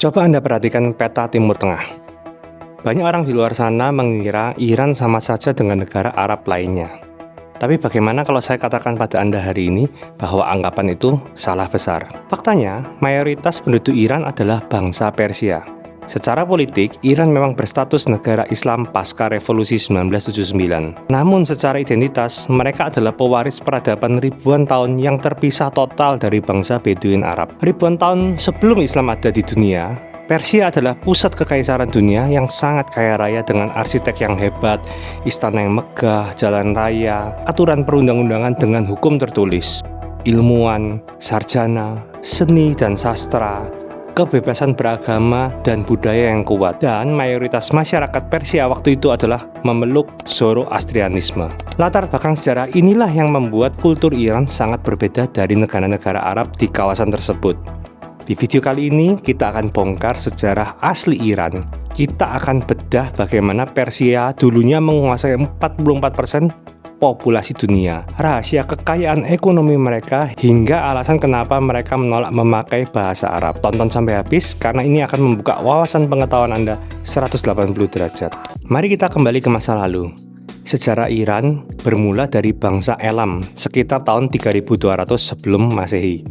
Coba Anda perhatikan peta Timur Tengah. Banyak orang di luar sana mengira Iran sama saja dengan negara Arab lainnya. Tapi bagaimana kalau saya katakan pada Anda hari ini bahwa anggapan itu salah besar? Faktanya, mayoritas penduduk Iran adalah bangsa Persia. Secara politik, Iran memang berstatus negara Islam pasca revolusi 1979. Namun secara identitas, mereka adalah pewaris peradaban ribuan tahun yang terpisah total dari bangsa Beduin Arab. Ribuan tahun sebelum Islam ada di dunia, Persia adalah pusat kekaisaran dunia yang sangat kaya raya dengan arsitek yang hebat, istana yang megah, jalan raya, aturan perundang-undangan dengan hukum tertulis, ilmuwan, sarjana, seni dan sastra, kebebasan beragama dan budaya yang kuat. Dan mayoritas masyarakat Persia waktu itu adalah memeluk Zoroastrianisme. Latar belakang sejarah inilah yang membuat kultur Iran sangat berbeda dari negara-negara Arab di kawasan tersebut. Di video kali ini kita akan bongkar sejarah asli Iran. Kita akan bedah bagaimana Persia dulunya menguasai 44% populasi dunia, rahasia kekayaan ekonomi mereka, hingga alasan kenapa mereka menolak memakai bahasa Arab. Tonton sampai habis karena ini akan membuka wawasan pengetahuan Anda 180 derajat. Mari kita kembali ke masa lalu. Sejarah Iran bermula dari bangsa Elam sekitar tahun 3200 sebelum Masehi.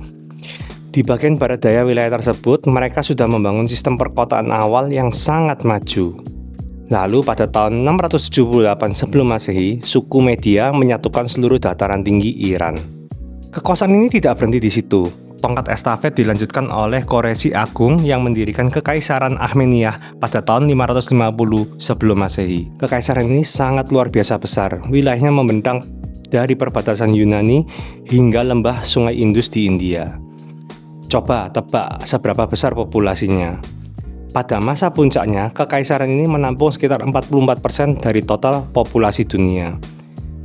Di bagian barat daya wilayah tersebut, mereka sudah membangun sistem perkotaan awal yang sangat maju. Lalu pada tahun 678 sebelum Masehi, suku Media menyatukan seluruh dataran tinggi Iran. Kekuasaan ini tidak berhenti di situ. Tongkat estafet dilanjutkan oleh Khorezmi Agung yang mendirikan Kekaisaran Armenia pada tahun 550 sebelum Masehi. Kekaisaran ini sangat luar biasa besar. Wilayahnya membentang dari perbatasan Yunani hingga lembah Sungai Indus di India. Coba tebak seberapa besar populasinya. Pada masa puncaknya, kekaisaran ini menampung sekitar 44% dari total populasi dunia.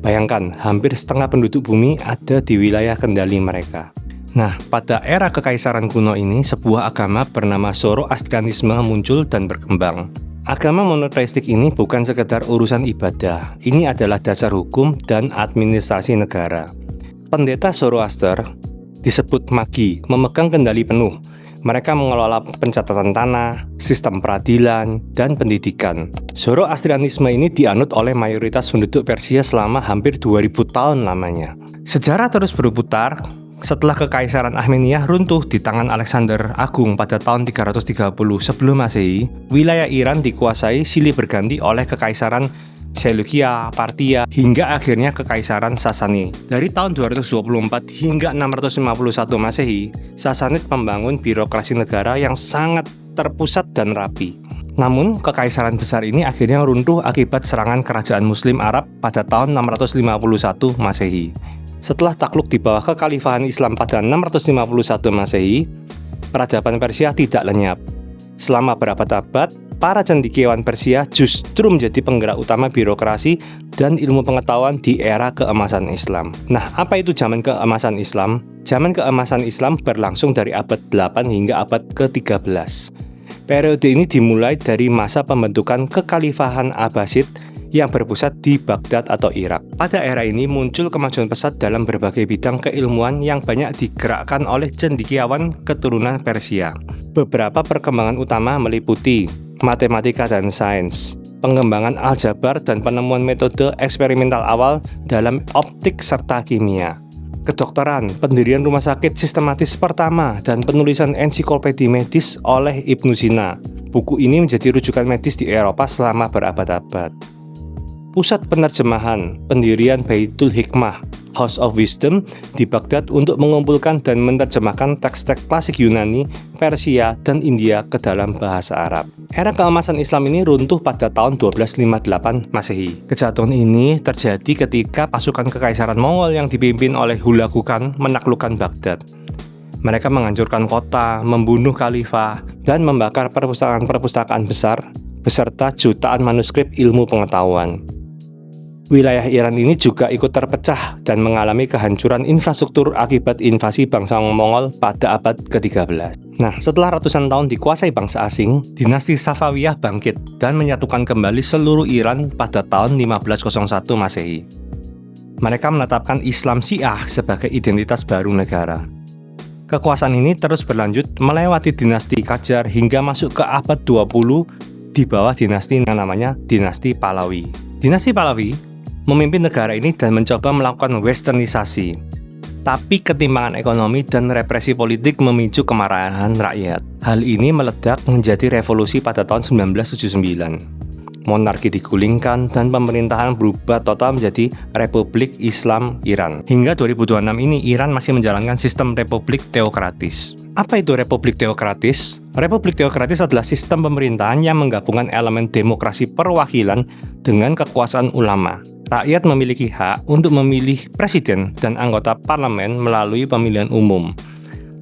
Bayangkan, hampir setengah penduduk bumi ada di wilayah kendali mereka. Nah, pada era kekaisaran kuno ini, sebuah agama bernama Zoroastrianisme muncul dan berkembang. Agama monoteistik ini bukan sekedar urusan ibadah, ini adalah dasar hukum dan administrasi negara. Pendeta Zoroaster disebut magi, memegang kendali penuh. Mereka mengelola pencatatan tanah, sistem peradilan, dan pendidikan. Zoroastrianisme ini dianut oleh mayoritas penduduk Persia selama hampir 2000 tahun lamanya. Sejarah terus berputar. Setelah Kekaisaran Armenia runtuh di tangan Alexander Agung pada tahun 330 sebelum Masehi, wilayah Iran dikuasai silih berganti oleh Kekaisaran Seleukia, Parthia, hingga akhirnya Kekaisaran Sasani. Dari tahun 224 hingga 651 Masehi, Sasanid membangun birokrasi negara yang sangat terpusat dan rapi. Namun, kekaisaran besar ini akhirnya runtuh akibat serangan kerajaan Muslim Arab pada tahun 651 Masehi. Setelah takluk di bawah kekhalifahan Islam pada 651 Masehi, peradaban Persia tidak lenyap. Selama berabad-abad, para cendekiawan Persia justru menjadi penggerak utama birokrasi dan ilmu pengetahuan di era keemasan Islam. Nah, apa itu zaman keemasan Islam? Zaman keemasan Islam berlangsung dari abad 8 hingga abad ke-13. Periode ini dimulai dari masa pembentukan kekhalifahan Abbasid yang berpusat di Baghdad atau Irak. Pada era ini muncul kemajuan pesat dalam berbagai bidang keilmuan yang banyak digerakkan oleh cendekiawan keturunan Persia. Beberapa perkembangan utama meliputi matematika dan sains, pengembangan aljabar dan penemuan metode eksperimental awal dalam optik serta kimia, kedokteran, pendirian rumah sakit sistematis pertama, dan penulisan ensiklopedia medis oleh Ibnu Sina. Buku ini menjadi rujukan medis di Eropa selama berabad-abad. Pusat penerjemahan, pendirian Baitul Hikmah, House of Wisdom di Baghdad untuk mengumpulkan dan menerjemahkan teks-teks klasik Yunani, Persia, dan India ke dalam bahasa Arab. Era keemasan Islam ini runtuh pada tahun 1258 Masehi. Kejatuhan ini terjadi ketika pasukan kekaisaran Mongol yang dipimpin oleh Hulagu Khan menaklukkan Baghdad. Mereka menghancurkan kota, membunuh khalifah, dan membakar perpustakaan-perpustakaan besar beserta jutaan manuskrip ilmu pengetahuan. Wilayah Iran ini juga ikut terpecah dan mengalami kehancuran infrastruktur akibat invasi bangsa Mongol pada abad ke-13. Nah, setelah ratusan tahun dikuasai bangsa asing, dinasti Safawiyah bangkit dan menyatukan kembali seluruh Iran pada tahun 1501 Masehi. Mereka menetapkan Islam Syiah sebagai identitas baru negara. Kekuasaan ini terus berlanjut melewati dinasti Qajar hingga masuk ke abad 20 di bawah dinasti yang namanya dinasti Pahlavi. Dinasti Pahlavi memimpin negara ini dan mencoba melakukan westernisasi. Tapi ketimpangan ekonomi dan represi politik memicu kemarahan rakyat. Hal ini meledak menjadi revolusi pada tahun 1979. Monarki digulingkan dan pemerintahan berubah total menjadi Republik Islam Iran. Hingga 2026 ini Iran masih menjalankan sistem republik teokratis. Apa itu republik teokratis? Republik teokratis adalah sistem pemerintahan yang menggabungkan elemen demokrasi perwakilan dengan kekuasaan ulama. Rakyat memiliki hak untuk memilih presiden dan anggota parlemen melalui pemilihan umum.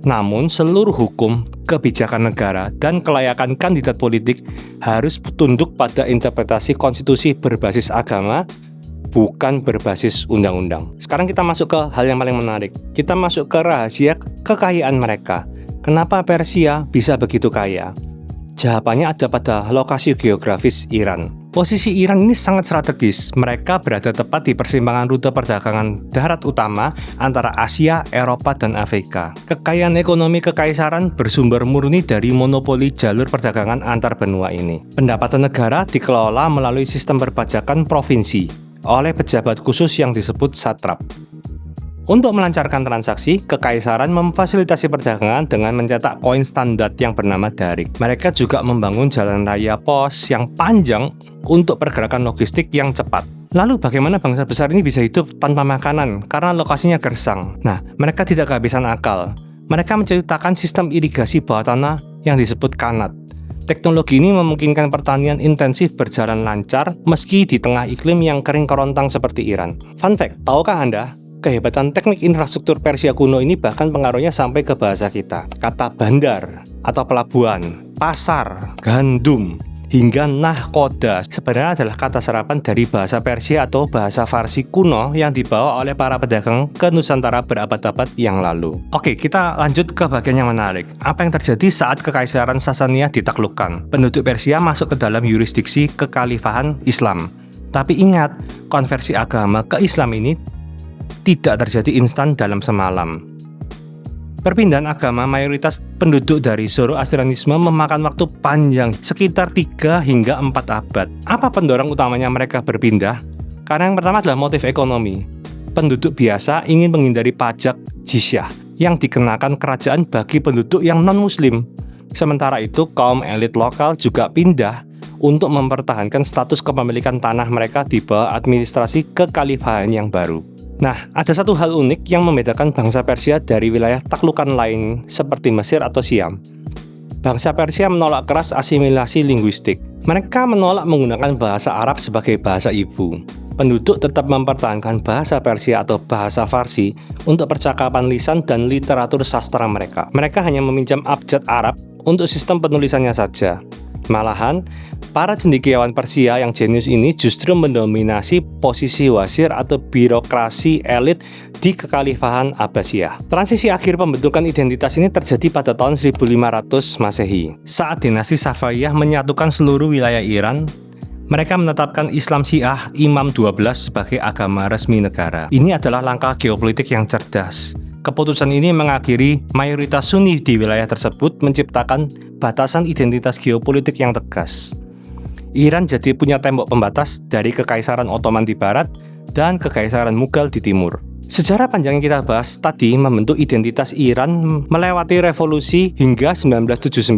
Namun, seluruh hukum, kebijakan negara, dan kelayakan kandidat politik harus tunduk pada interpretasi konstitusi berbasis agama, bukan berbasis undang-undang. Sekarang kita masuk ke hal yang paling menarik. Kita masuk ke rahasia kekayaan mereka. Kenapa Persia bisa begitu kaya? Jawabannya ada pada lokasi geografis Iran. Posisi Iran ini sangat strategis. Mereka berada tepat di persimpangan rute perdagangan darat utama antara Asia, Eropa, dan Afrika. Kekayaan ekonomi kekaisaran bersumber murni dari monopoli jalur perdagangan antar benua ini. Pendapatan negara dikelola melalui sistem perpajakan provinsi oleh pejabat khusus yang disebut satrap. Untuk melancarkan transaksi, kekaisaran memfasilitasi perdagangan dengan mencetak koin standar yang bernama darik. Mereka juga membangun jalan raya pos yang panjang untuk pergerakan logistik yang cepat. Lalu bagaimana bangsa besar ini bisa hidup tanpa makanan karena lokasinya gersang? Nah, mereka tidak kehabisan akal. Mereka menciptakan sistem irigasi bawah tanah yang disebut kanat. Teknologi ini memungkinkan pertanian intensif berjalan lancar meski di tengah iklim yang kering kerontang seperti Iran. Fun fact, tahukah Anda? Kehebatan teknik infrastruktur Persia kuno ini bahkan pengaruhnya sampai ke bahasa kita. Kata bandar atau pelabuhan, pasar, gandum, hingga nahkoda sebenarnya adalah kata serapan dari bahasa Persia atau bahasa Farsi kuno yang dibawa oleh para pedagang ke Nusantara berabad-abad yang lalu. Oke, kita lanjut ke bagian yang menarik. Apa yang terjadi saat Kekaisaran Sasania ditaklukkan? Penduduk Persia masuk ke dalam yurisdiksi kekhalifahan Islam. Tapi ingat, konversi agama ke Islam ini tidak terjadi instan dalam semalam. Perpindahan agama mayoritas penduduk dari Zoroastrianisme memakan waktu panjang, sekitar 3 hingga 4 abad. Apa pendorong utamanya mereka berpindah? Karena yang pertama adalah motif ekonomi. Penduduk biasa ingin menghindari pajak jizyah yang dikenakan kerajaan bagi penduduk yang non-muslim. Sementara itu, kaum elit lokal juga pindah untuk mempertahankan status kepemilikan tanah mereka di bawah administrasi kekhalifahan yang baru. Nah, ada satu hal unik yang membedakan bangsa Persia dari wilayah taklukan lain seperti Mesir atau Siam. Bangsa Persia menolak keras asimilasi linguistik. Mereka menolak menggunakan bahasa Arab sebagai bahasa ibu. Penduduk tetap mempertahankan bahasa Persia atau bahasa Farsi untuk percakapan lisan dan literatur sastra mereka. Mereka hanya meminjam abjad Arab untuk sistem penulisannya saja. Malahan, para cendekiawan Persia yang jenius ini justru mendominasi posisi wasir atau birokrasi elit di kekhalifahan Abbasiyah. Transisi akhir pembentukan identitas ini terjadi pada tahun 1500 Masehi. Saat dinasti Safawiyah menyatukan seluruh wilayah Iran, mereka menetapkan Islam Syiah Imam 12 sebagai agama resmi negara. Ini adalah langkah geopolitik yang cerdas. Keputusan ini mengakhiri mayoritas Sunni di wilayah tersebut, menciptakan batasan identitas geopolitik yang tegas. Iran jadi punya tembok pembatas dari Kekaisaran Ottoman di barat dan Kekaisaran Mughal di timur. Sejarah panjang yang kita bahas tadi membentuk identitas Iran melewati revolusi hingga 1979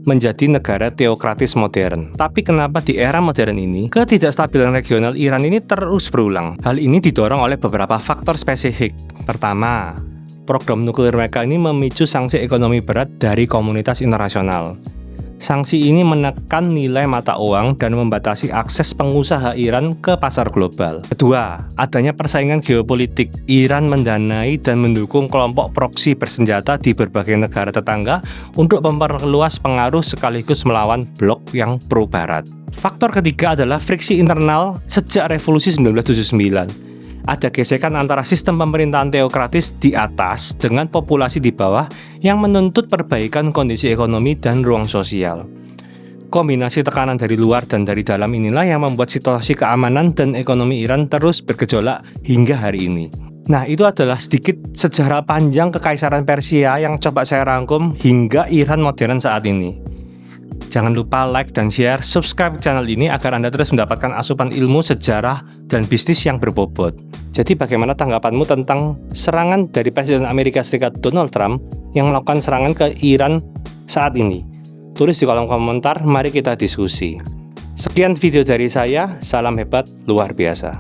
menjadi negara teokratis modern. Tapi kenapa di era modern ini, ketidakstabilan regional Iran ini terus berulang? Hal ini didorong oleh beberapa faktor spesifik. Pertama, program nuklir mereka ini memicu sanksi ekonomi berat dari komunitas internasional. Sanksi ini menekan nilai mata uang dan membatasi akses pengusaha Iran ke pasar global. Kedua, adanya persaingan geopolitik. Iran mendanai dan mendukung kelompok proksi bersenjata di berbagai negara tetangga untuk memperluas pengaruh sekaligus melawan blok yang pro-barat. Faktor ketiga adalah friksi internal sejak revolusi 1979. Ada gesekan antara sistem pemerintahan teokratis di atas dengan populasi di bawah yang menuntut perbaikan kondisi ekonomi dan ruang sosial. Kombinasi tekanan dari luar dan dari dalam inilah yang membuat situasi keamanan dan ekonomi Iran terus bergejolak hingga hari ini. Nah, itu adalah sedikit sejarah panjang Kekaisaran Persia yang coba saya rangkum hingga Iran modern saat ini. Jangan lupa like dan share, subscribe channel ini agar Anda terus mendapatkan asupan ilmu sejarah dan bisnis yang berbobot. Jadi bagaimana tanggapanmu tentang serangan dari Presiden Amerika Serikat Donald Trump yang melakukan serangan ke Iran saat ini? Tulis di kolom komentar, mari kita diskusi. Sekian video dari saya, salam hebat luar biasa.